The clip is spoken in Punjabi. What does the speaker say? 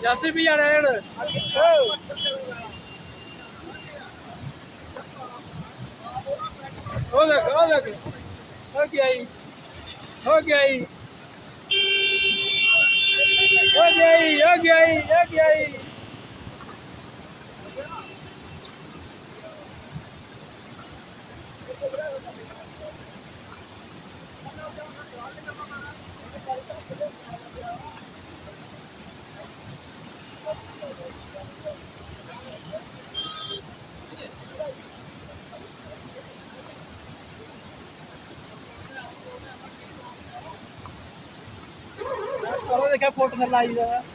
ਜੱਸ ਵੀ ਜਾਣਾ ਹੁਣ ਹੋ ਦੇਖ ਹੋ ਗਿਆ ਹੀ ਹੋ ਗਿਆ ਹੀ ਹੋ ਗਿਆ ਹੀ ਹੋ ਗਿਆ ਹੀ ਹੋ ਗਿਆ ਹੀ देखा फोटो लाइव